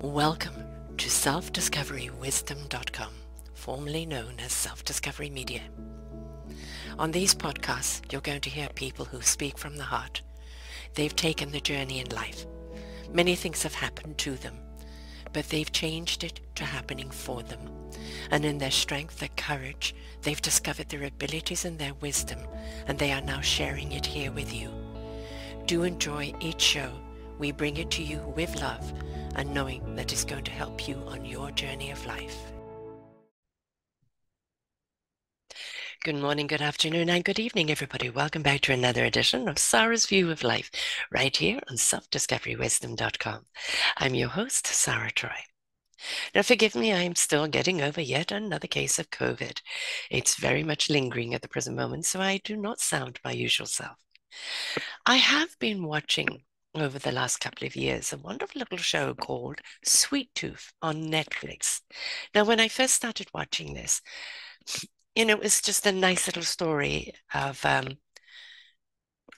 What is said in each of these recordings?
Welcome to self-discoverywisdom.com, formerly known as Self-Discovery Media. On these podcasts, you're going to hear people who speak from the heart. They've taken the journey in life. Many things have happened to them, but they've changed it to happening for them. And in their strength, their courage, they've discovered their abilities and their wisdom, and they are now sharing it here with you. Do enjoy each show. We bring it to you with love and knowing that it's going to help you on your journey of life. Good morning, good afternoon, and good evening, everybody. Welcome back to another edition of Sarah's View of Life, right here on selfdiscoverywisdom.com. I'm your host, Sarah Troy. Now, forgive me, I am still getting over yet another case of COVID. It's very much lingering at the present moment, so I do not sound my usual self. I have been watching over the last couple of years a wonderful little show called Sweet Tooth on Netflix. Now, when I first started watching this, it was just a nice little story of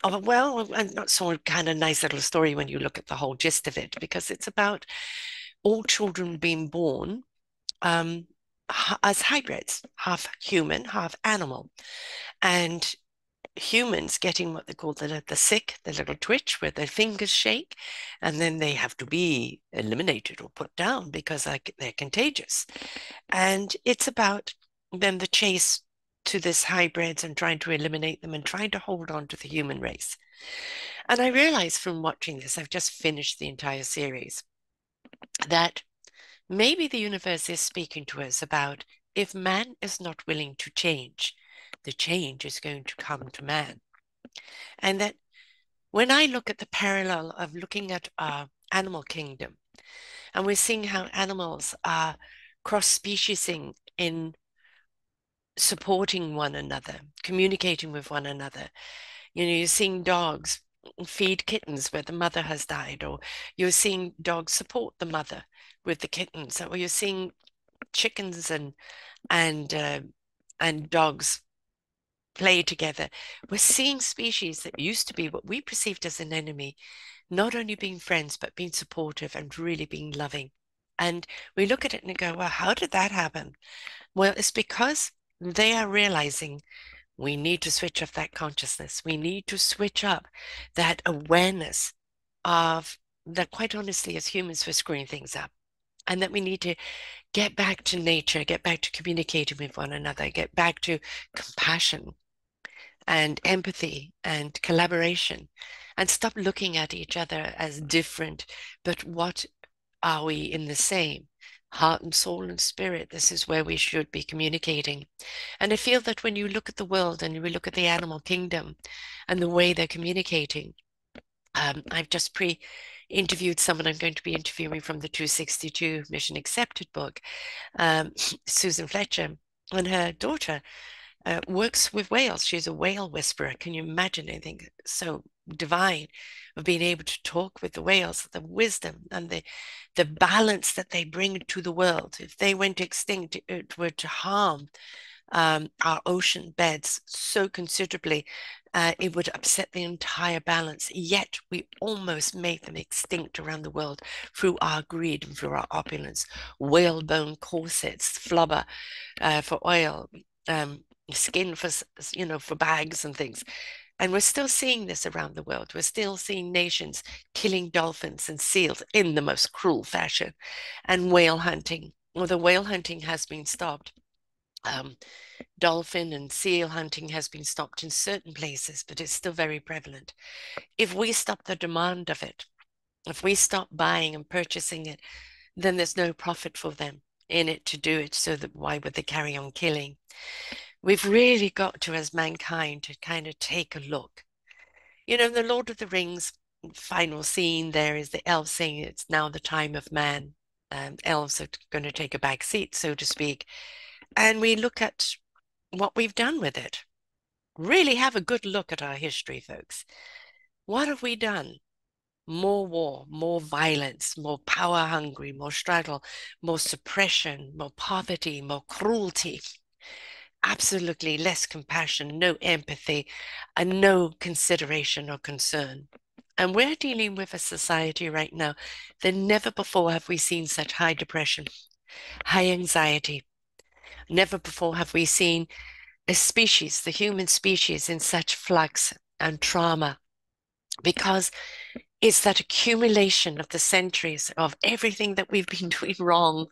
not so kind of nice little story when you look at the whole gist of it, because it's about all children being born as hybrids, half human, half animal, and humans getting what they call the sick, the little twitch where their fingers shake, and then they have to be eliminated or put down because they're contagious. And it's about then the chase to this hybrids and trying to eliminate them and trying to hold on to the human race. And I realized from watching this, I've just finished the entire series, that maybe the universe is speaking to us about if man is not willing to change, the change is going to come to man. And that when I look at the parallel of looking at our animal kingdom, and we're seeing how animals are cross-speciesing in supporting one another, communicating with one another. You're seeing dogs feed kittens where the mother has died, or you're seeing dogs support the mother with the kittens, or you're seeing chickens and dogs play together. We're seeing species that used to be what we perceived as an enemy, not only being friends, but being supportive and really being loving. And we look at it and go, well, how did that happen? Well, it's because they are realizing we need to switch off that consciousness. We need to switch up that awareness of that, quite honestly, as humans, we're screwing things up. And that we need to get back to nature, get back to communicating with one another, get back to compassion and empathy and collaboration, and stop looking at each other as different, but what are we in the same? Heart and soul and spirit, this is where we should be communicating. And I feel that when you look at the world and you look at the animal kingdom and the way they're communicating, I've just interviewed someone I'm going to be interviewing from the 262 Mission Accepted book, Susan Fletcher, and her daughter works with whales. She's a whale whisperer. Can you imagine anything so divine of being able to talk with the whales, the wisdom and the balance that they bring to the world? If they went extinct, it were to harm our ocean beds so considerably, it would upset the entire balance. Yet we almost made them extinct around the world through our greed and through our opulence. Whalebone corsets, flubber for oil, skin for bags and things. And we're still seeing this around the world. We're still seeing nations killing dolphins and seals in the most cruel fashion, and whale hunting. Well, the whale hunting has been stopped. Dolphin and seal hunting has been stopped in certain places, but it's still very prevalent. If we stop the demand of it, if we stop buying and purchasing it, then there's no profit for them in it to do it. So that why would they carry on killing? We've really got to, as mankind, to kind of take a look. The Lord of the Rings final scene, there is the elves saying it's now the time of man. Elves are going to take a back seat, so to speak. And we look at what we've done with it. Really have a good look at our history, folks. What have we done? More war, more violence, more power hungry, more struggle, more suppression, more poverty, more cruelty. Absolutely less compassion, no empathy, and no consideration or concern. And we're dealing with a society right now that never before have we seen such high depression, high anxiety. Never before have we seen a species, the human species, in such flux and trauma, because it's that accumulation of the centuries of everything that we've been doing wrong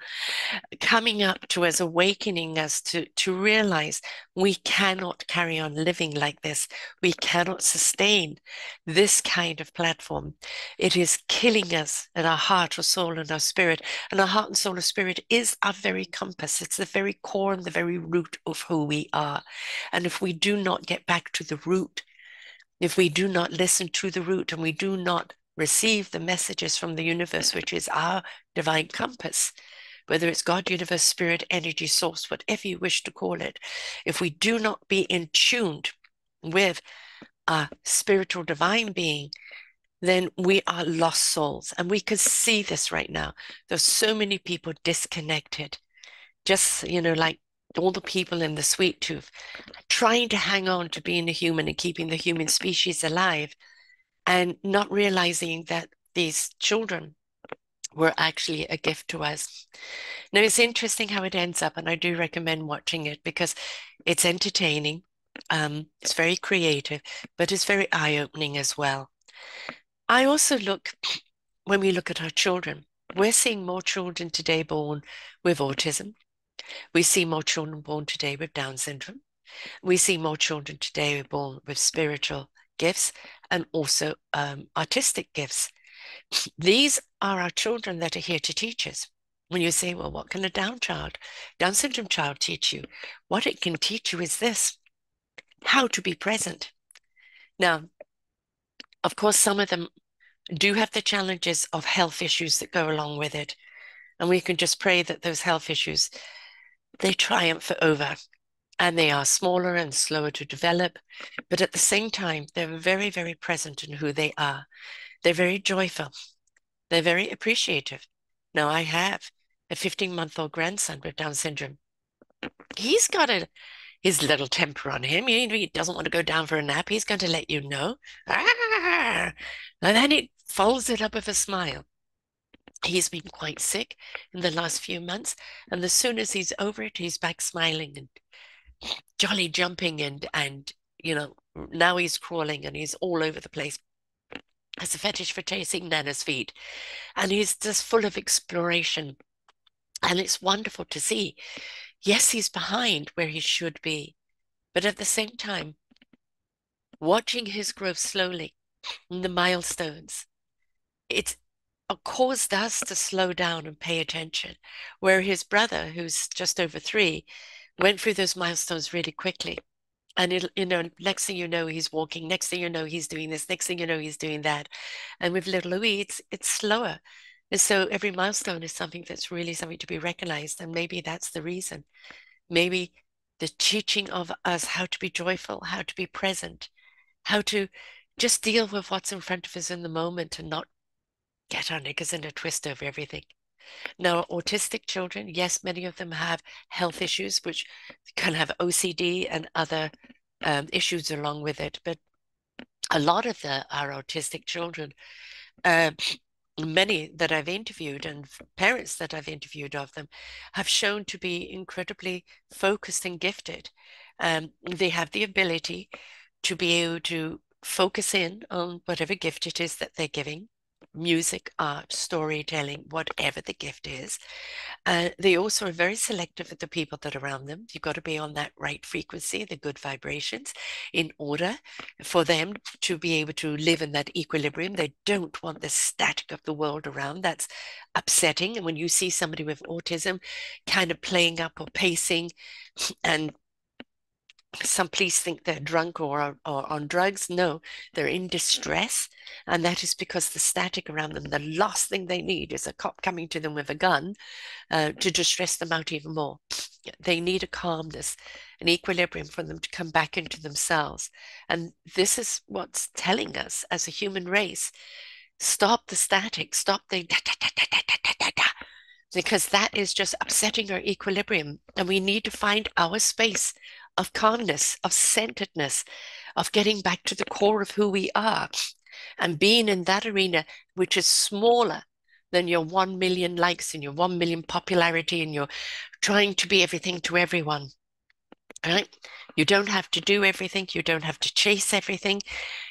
coming up to us, awakening us to realize we cannot carry on living like this. We cannot sustain this kind of platform. It is killing us in our heart, our soul, and our spirit. And our heart and soul and spirit is our very compass. It's the very core and the very root of who we are. And if we do not get back to the root, if we do not listen to the root and we do not receive the messages from the universe, which is our divine compass, whether it's God, universe, spirit, energy, source, whatever you wish to call it, if we do not be in tuned with our spiritual divine being, then we are lost souls. And we can see this right now. There's so many people disconnected, just, like all the people in the sweet tooth, trying to hang on to being a human and keeping the human species alive, and not realizing that these children were actually a gift to us. Now, it's interesting how it ends up, and I do recommend watching it because it's entertaining. It's very creative, but it's very eye-opening as well. I also when we look at our children, we're seeing more children today born with autism. We see more children born today with Down syndrome. We see more children today born with spiritual gifts and also artistic gifts. These are our children that are here to teach us. When you say, well, what can a Down syndrome child teach you? What it can teach you is this: how to be present. Now, of course, some of them do have the challenges of health issues that go along with it. And we can just pray that those health issues, they triumph over, and they are smaller and slower to develop. But at the same time, they're very, very present in who they are. They're very joyful. They're very appreciative. Now, I have a 15-month-old grandson with Down syndrome. He's got his little temper on him. He doesn't want to go down for a nap. He's going to let you know. And then he follows it up with a smile. He's been quite sick in the last few months, and as soon as he's over it, he's back smiling and jolly jumping, and now he's crawling and he's all over the place. Has a fetish for chasing Nana's feet, and he's just full of exploration, and it's wonderful to see. Yes, he's behind where he should be, but at the same time, watching his growth slowly and the milestones, it's caused us to slow down and pay attention, where his brother, who's just over 3, went through those milestones really quickly. And next thing you know, he's walking. Next thing you know, he's doing this. Next thing you know, he's doing that. And with little Louis, it's slower. And so every milestone is something that's really something to be recognized. And maybe that's the reason. Maybe the teaching of us how to be joyful, how to be present, how to just deal with what's in front of us in the moment and not get our knickers in a twist over everything. Now, autistic children, yes, many of them have health issues, which can have OCD and other issues along with it. But a lot of our autistic children, many that I've interviewed and parents that I've interviewed of them, have shown to be incredibly focused and gifted. They have the ability to be able to focus in on whatever gift it is that they're giving. Music, art, storytelling, whatever the gift is. They also are very selective with the people that are around them. You've got to be on that right frequency, the good vibrations, in order for them to be able to live in that equilibrium. They don't want the static of the world around. That's upsetting. And when you see somebody with autism kind of playing up or pacing, and some police think they're drunk or on drugs. No, they're in distress. And that is because the static around them, the last thing they need is a cop coming to them with a gun to distress them out even more. They need a calmness, an equilibrium for them to come back into themselves. And this is what's telling us as a human race: stop the static, stop the da, da, da, da, da, da, da, da, because that is just upsetting our equilibrium. And we need to find our space of calmness, of centeredness, of getting back to the core of who we are. and being in that arena, which is smaller than your 1 million likes and your 1 million popularity, and you're trying to be everything to everyone, right? You don't have to do everything. You don't have to chase everything.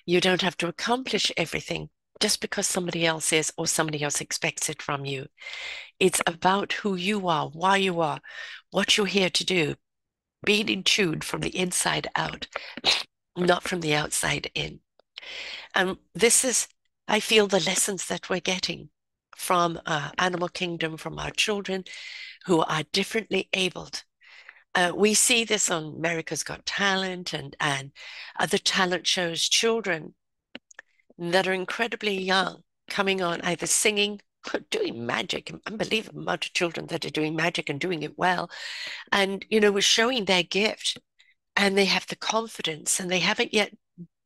You don't have to accomplish everything just because somebody else is or somebody else expects it from you. It's about who you are, why you are, what you're here to do, being in tune from the inside out, not from the outside in. And this is, I feel, the lessons that we're getting from animal kingdom, from our children who are differently abled. We see this on America's Got Talent and other talent shows, children that are incredibly young coming on either singing, doing magic, an unbelievable amount of children that are doing magic and doing it well. And, we're showing their gift and they have the confidence and they haven't yet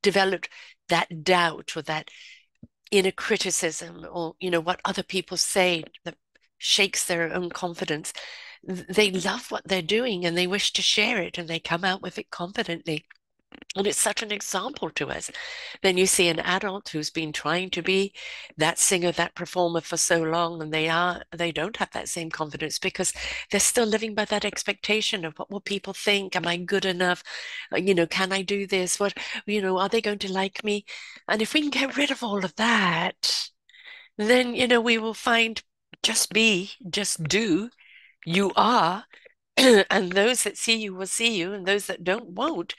developed that doubt or that inner criticism or, what other people say that shakes their own confidence. They love what they're doing and they wish to share it and they come out with it confidently. And it's such an example to us. Then you see an adult who's been trying to be that singer, that performer for so long, and they don't have that same confidence because they're still living by that expectation of what will people think? Am I good enough? Can I do this? Are they going to like me? And if we can get rid of all of that, then, we will find just be, just do, you are, and those that see you will see you, and those that don't won't,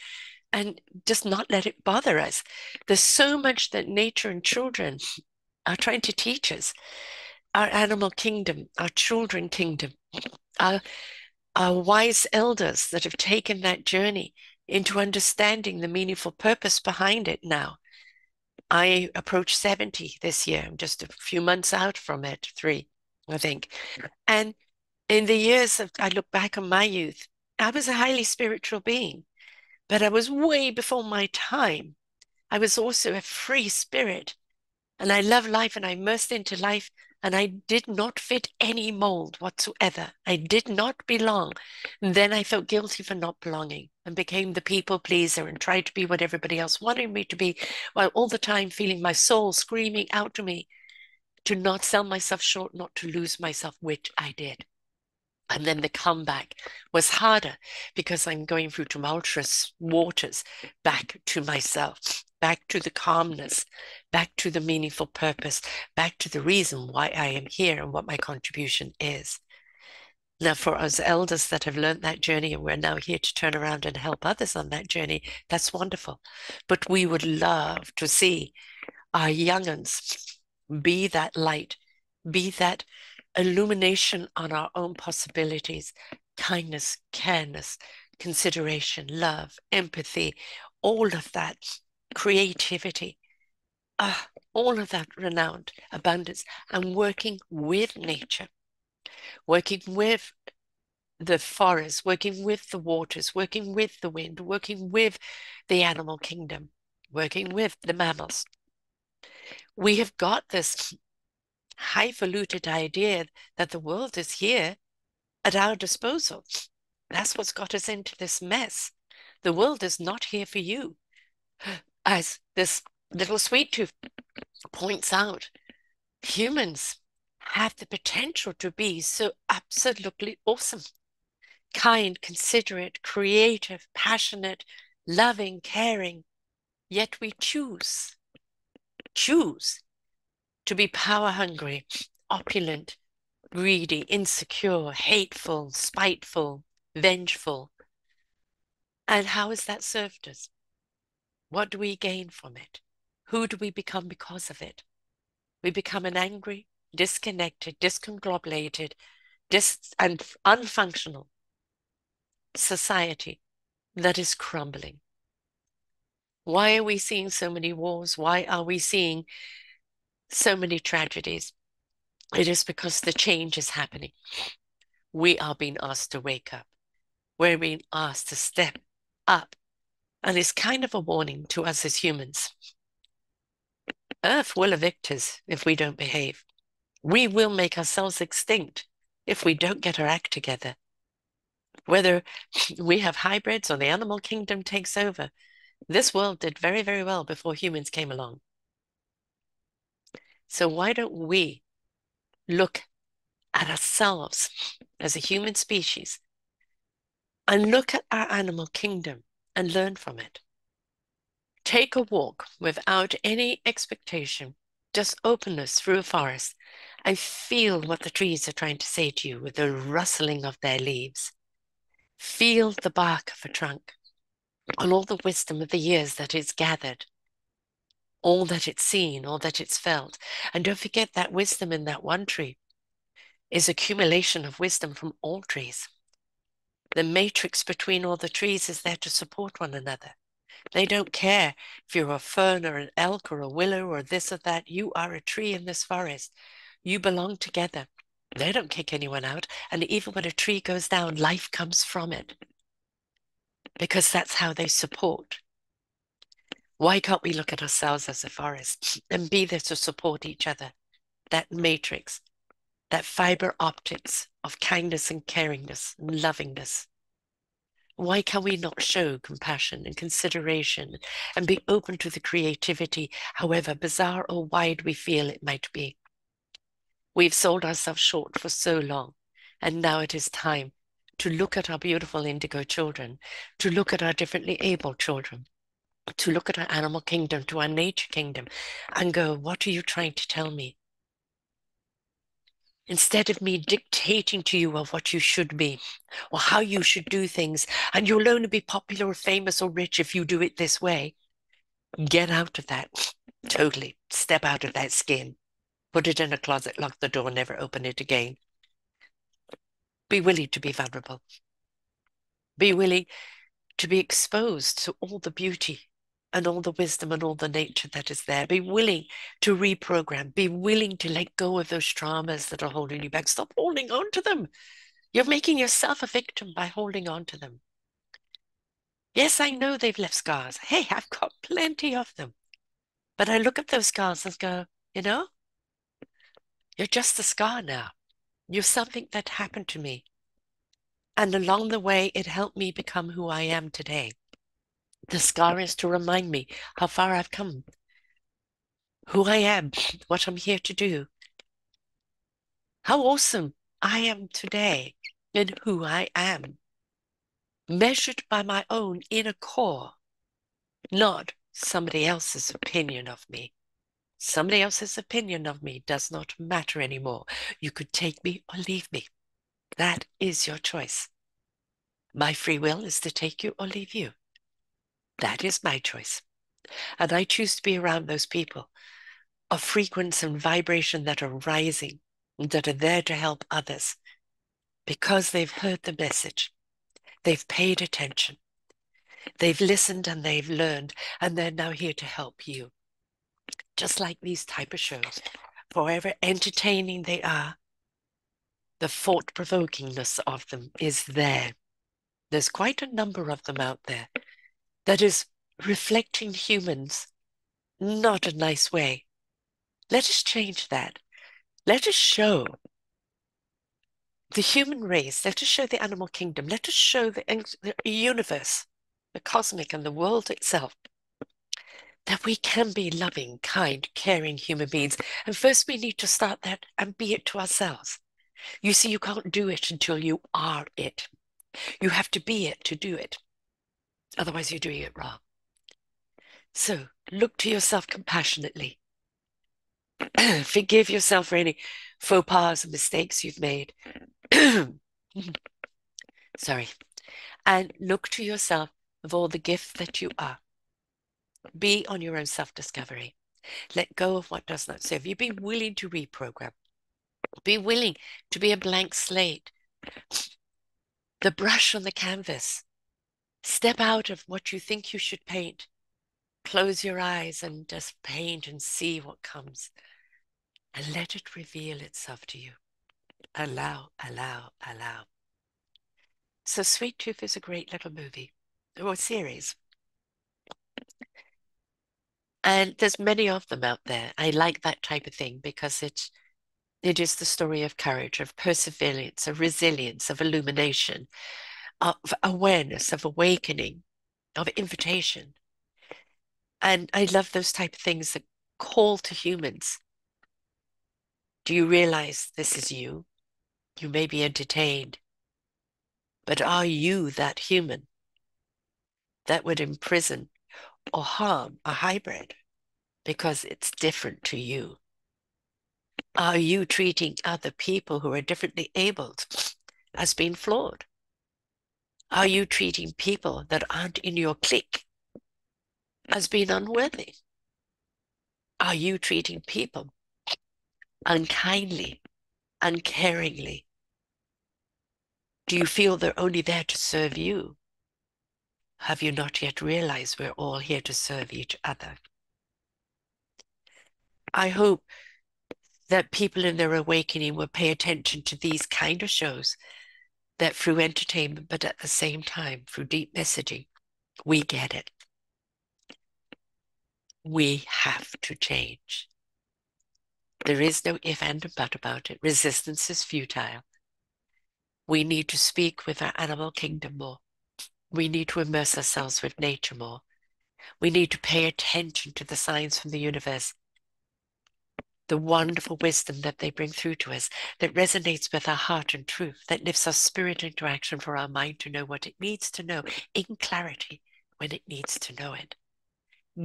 and just not let it bother us. There's so much that nature and children are trying to teach us. Our animal kingdom, our children kingdom, our, our wise elders that have taken that journey into understanding the meaningful purpose behind it now. I approach 70 this year. I'm just a few months out from it, 3, I think. And in the years of, I look back on my youth, I was a highly spiritual being, but I was way before my time. I was also a free spirit, and I love life, and I immersed into life, and I did not fit any mold whatsoever. I did not belong. And then I felt guilty for not belonging and became the people pleaser and tried to be what everybody else wanted me to be, while all the time feeling my soul screaming out to me to not sell myself short, not to lose myself, which I did. And then the comeback was harder because I'm going through tumultuous waters back to myself, back to the calmness, back to the meaningful purpose, back to the reason why I am here and what my contribution is. Now, for us elders that have learned that journey and we're now here to turn around and help others on that journey, that's wonderful. But we would love to see our young'uns be that light, be that illumination on our own possibilities, kindness, careness, consideration, love, empathy, all of that, creativity, all of that renowned abundance, and working with nature, working with the forest, working with the waters, working with the wind, working with the animal kingdom, working with the mammals. We have got this highfalutin idea that the world is here at our disposal. That's what's got us into this mess. The world is not here for you. As this little sweet tooth points out, humans have the potential to be so absolutely awesome, kind, considerate, creative, passionate, loving, caring, yet we choose to be power hungry, opulent, greedy, insecure, hateful, spiteful, vengeful. And how has that served us? What do we gain from it? Who do we become because of it? We become an angry, disconnected, discombobulated, and unfunctional society that is crumbling. Why are we seeing so many wars? Why are we seeing so many tragedies? It is because the change is happening. We are being asked to wake up. We're being asked to step up. And it's kind of a warning to us as humans. Earth will evict us if we don't behave. We will make ourselves extinct if we don't get our act together. Whether we have hybrids or the animal kingdom takes over, this world did very, very well before humans came along. So why don't we look at ourselves as a human species and look at our animal kingdom and learn from it? Take a walk without any expectation, just openness through a forest, and feel what the trees are trying to say to you with the rustling of their leaves. Feel the bark of a trunk and all the wisdom of the years that it's gathered, all that it's seen, all that it's felt. And don't forget that wisdom in that one tree is accumulation of wisdom from all trees. The matrix between all the trees is there to support one another. They don't care if you're a fern or an elk or a willow or this or that. You are a tree in this forest. You belong together. They don't kick anyone out. And even when a tree goes down, life comes from it because that's how they support. Why can't we look at ourselves as a forest and be there to support each other? That matrix, that fiber optics of kindness and caringness and lovingness. Why can we not show compassion and consideration and be open to the creativity, however bizarre or wide we feel it might be? We've sold ourselves short for so long, and now it is time to look at our beautiful indigo children, to look at our differently able children, to look at our animal kingdom, to our nature kingdom, and go, what are you trying to tell me? Instead of me dictating to you of what you should be or how you should do things, and you'll only be popular or famous or rich if you do it this way, get out of that. Totally. Step out of that skin. Put it in a closet, lock the door, never open it again. Be willing to be vulnerable. Be willing to be exposed to all the beauty and all the wisdom and all the nature that is there. Be willing to reprogram. Be willing to let go of those traumas that are holding you back. Stop holding on to them. You're making yourself a victim by holding on to them. Yes, I know they've left scars. Hey, I've got plenty of them. But I look at those scars and go, you know, you're just a scar now. You're something that happened to me. And along the way, it helped me become who I am today. The scar is to remind me how far I've come, who I am, what I'm here to do, how awesome I am today, and who I am, measured by my own inner core, not somebody else's opinion of me. Somebody else's opinion of me does not matter anymore. You could take me or leave me. That is your choice. My free will is to take you or leave you. That is my choice. And I choose to be around those people of frequency and vibration that are rising, that are there to help others because they've heard the message. They've paid attention. They've listened and they've learned, and they're now here to help you. Just like these type of shows, however entertaining they are, the thought-provokingness of them is there. There's quite a number of them out there that is reflecting humans not a nice way. Let us change that. Let us show the human race, let us show the animal kingdom, let us show the universe, the cosmic and the world itself, that we can be loving, kind, caring human beings. And first we need to start that and be it to ourselves. You see, you can't do it until you are it. You have to be it to do it. Otherwise, you're doing it wrong. So look to yourself compassionately. Forgive yourself for any faux pas and mistakes you've made. Sorry. And look to yourself of all the gifts that you are. Be on your own self-discovery. Let go of what does not serve you. Be willing to reprogram. Be willing to be a blank slate. The brush on the canvas. Step out of what you think you should paint. Close your eyes and just paint and see what comes. And let it reveal itself to you. Allow, allow, allow. So Sweet Tooth is a great little movie or series. And there's many of them out there. I like that type of thing because it is the story of courage, of perseverance, of resilience, of illumination, of awareness, of awakening, of invitation. And I love those type of things that call to humans Do you realize this is you? You may be entertained, but are you that human that would imprison or harm a hybrid because it's different to you? Are you treating other people who are differently abled as being flawed? Are you treating people that aren't in your clique as being unworthy? Are you treating people unkindly, uncaringly? Do you feel they're only there to serve you? Have you not yet realized we're all here to serve each other? I hope that people in their awakening will pay attention to these kind of shows that through entertainment, but at the same time, through deep messaging, we get it. We have to change. There is no if and a but about it. Resistance is futile. We need to speak with our animal kingdom more. We need to immerse ourselves with nature more. We need to pay attention to the signs from the universe, the wonderful wisdom that they bring through to us, that resonates with our heart and truth, that lifts our spirit into action for our mind to know what it needs to know in clarity when it needs to know it.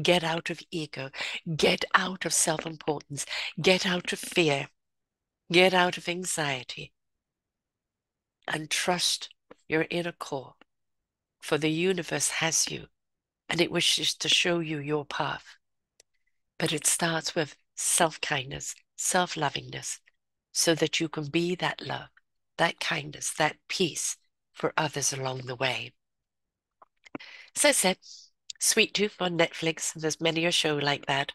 Get out of ego, get out of self-importance, get out of fear, get out of anxiety, and trust your inner core, for the universe has you, and it wishes to show you your path. But it starts with self-kindness, self-lovingness, so that you can be that love, that kindness, that peace for others along the way. So I said, Sweet Tooth on Netflix, and there's many a show like that.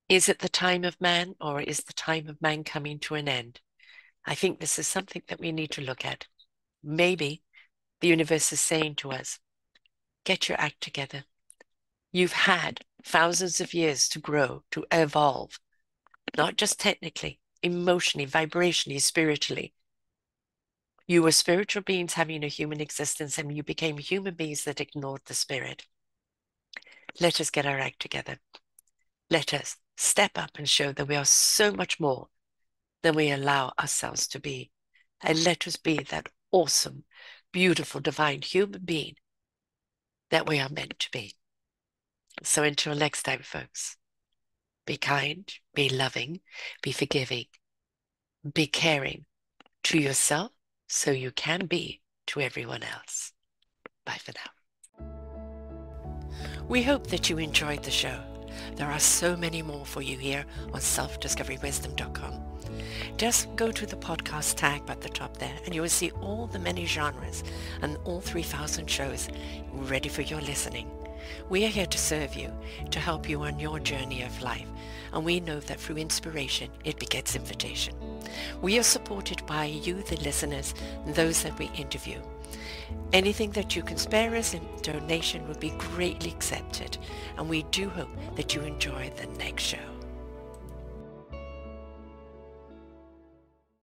Is it the time of man, or is the time of man coming to an end? I think this is something that we need to look at. Maybe the universe is saying to us, get your act together. You've had thousands of years to grow, to evolve, not just technically, emotionally, vibrationally, spiritually. You were spiritual beings having a human existence, and you became human beings that ignored the spirit. Let us get our act together. Let us step up and show that we are so much more than we allow ourselves to be. And let us be that awesome, beautiful, divine human being that we are meant to be. So until next time, folks, be kind, be loving, be forgiving, be caring to yourself so you can be to everyone else. Bye for now. We hope that you enjoyed the show. There are so many more for you here on selfdiscoverywisdom.com. Just go to the podcast tag at the top there and you will see all the many genres and all 3,000 shows ready for your listening. We are here to serve you, to help you on your journey of life, and we know that through inspiration it begets invitation. We are supported by you, the listeners, and those that we interview. Anything that you can spare us in donation would be greatly accepted, and we do hope that you enjoy the next show.